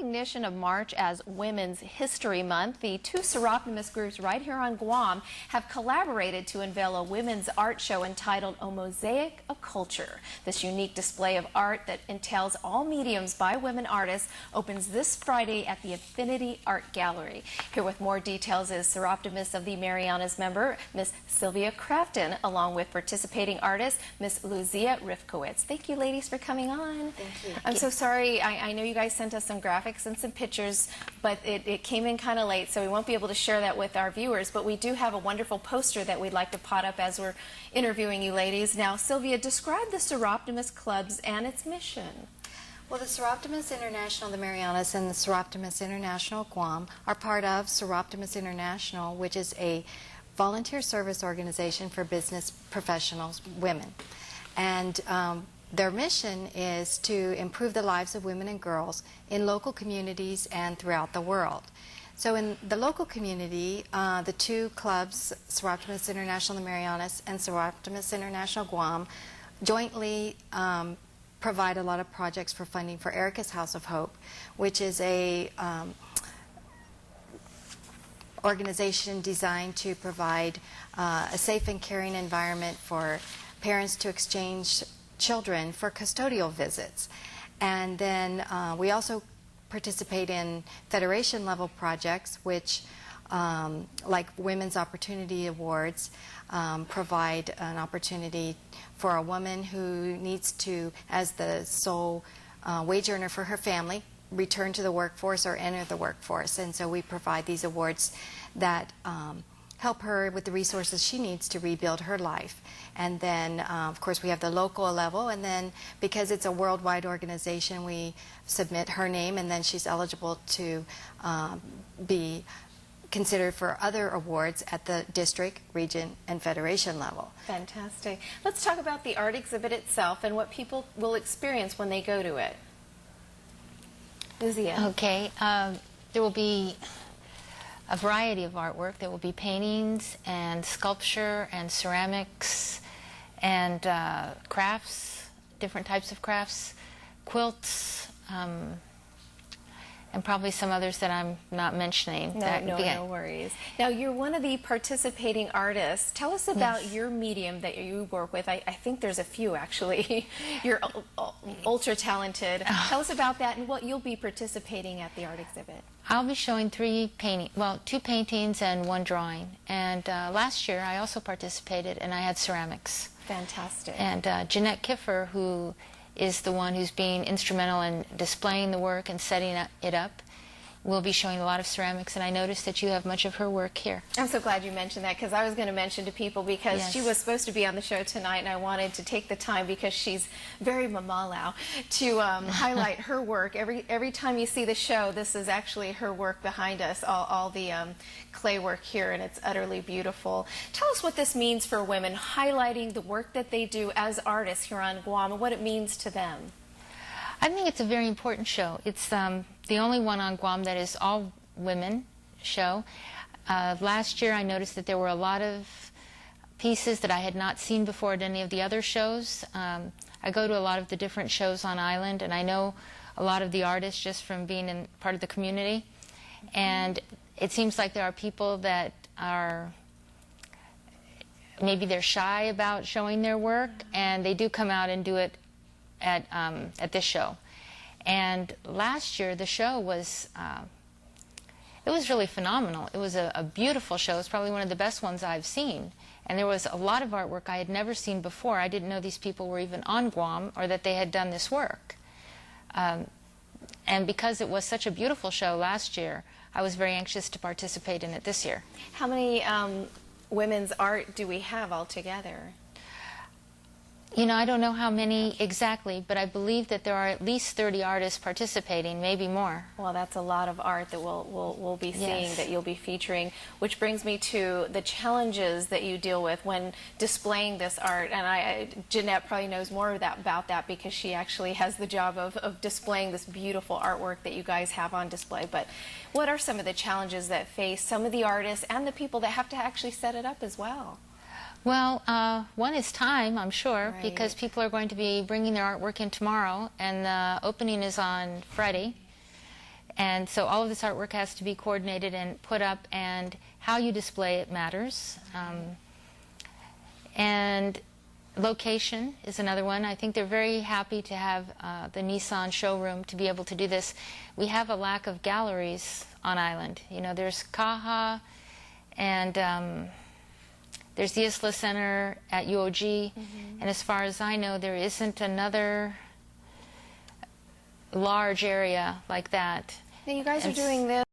recognition of March as Women's History Month, the two Soroptimist groups right here on Guam have collaborated to unveil a women's art show entitled A Mosaic of Culture. This unique display of art that entails all mediums by women artists opens this Friday at the Infinity Art Gallery. Here with more details is Soroptimist of the Marianas member, Miss Sylvia Crafton, along with participating artist, Miss Lucia Rifkowitz. Thank you, ladies, for coming on. Thank you. I'm so sorry. I know you guys sent us some graphics and some pictures, but it came in kind of late, so we won't be able to share that with our viewers. But we do have a wonderful poster that we'd like to pot up as we're interviewing you ladies. Now, Sylvia, describe the Soroptimist clubs and its mission. Well, the Soroptimist International of the Marianas and the Soroptimist International of Guam are part of Soroptimist International, which is a volunteer service organization for business professionals, women. And their mission is to improve the lives of women and girls in local communities and throughout the world. So in the local community, the two clubs, Soroptimist International of the Marianas and Soroptimist International Guam, jointly provide a lot of projects for funding for Erica's House of Hope, which is a organization designed to provide a safe and caring environment for parents to exchange children for custodial visits. And then we also participate in federation level projects which like Women's Opportunity Awards provide an opportunity for a woman who needs to, as the sole wage earner for her family, return to the workforce or enter the workforce. And so we provide these awards that help her with the resources she needs to rebuild her life. And then, of course, we have the local level, and then because it's a worldwide organization, we submit her name, and then she's eligible to be considered for other awards at the district, region, and federation level. Fantastic. Let's talk about the art exhibit itself and what people will experience when they go to it. Lucia. Okay. There will be a variety of artwork. There will be paintings and sculpture and ceramics and crafts, different types of crafts, quilts, and probably some others that I'm not mentioning. No worries. Now, you're one of the participating artists. Tell us about Yes. your medium that you work with. I think there's a few, actually. You're ultra talented. Tell us about that and what you'll be participating at the art exhibit. I'll be showing two paintings and one drawing. And last year I also participated, and I had ceramics. Fantastic. And Jeanette Kiffer, who is the one who's being instrumental in displaying the work and setting it up, will be showing a lot of ceramics, and I noticed that you have much of her work here. I'm so glad you mentioned that, because I was going to mention to people, because Yes. she was supposed to be on the show tonight, and I wanted to take the time, because she's very mamalau, to highlight her work. Every time you see the show, this is actually her work behind us, all the clay work here, and it's utterly beautiful. Tell us what this means for women, highlighting the work that they do as artists here on Guam, and what it means to them. I think it's a very important show. It's the only one on Guam that is all women show. Last year I noticed that there were a lot of pieces that I had not seen before at any of the other shows. I go to a lot of the different shows on island, and I know a lot of the artists just from being in part of the community. And it seems like there are people that are, maybe they're shy about showing their work, and they do come out and do it at this show. And last year the show was it was really phenomenal. It was a beautiful show. It's probably one of the best ones I've seen, and there was a lot of artwork I had never seen before. I didn't know these people were even on Guam or that they had done this work, and because it was such a beautiful show last year, I was very anxious to participate in it this year. How many women's art do we have altogether? You know, I don't know how many exactly, but I believe that there are at least 30 artists participating, maybe more. Well, that's a lot of art that we'll be seeing, Yes. that you'll be featuring, which brings me to the challenges that you deal with when displaying this art. And Jeanette probably knows more about that, because she actually has the job of displaying this beautiful artwork that you guys have on display. But what are some of the challenges that face some of the artists and the people that have to actually set it up as well? Well, one is time, I'm sure, Right. because people are going to be bringing their artwork in tomorrow, and the opening is on Friday. And so all of this artwork has to be coordinated and put up, and how you display it matters. And location is another one. I think they're very happy to have the Nissan showroom to be able to do this. We have a lack of galleries on island. You know, there's Kaha, and there's the Isla Center at UOG, and as far as I know, there isn't another large area like that. Now you guys are doing this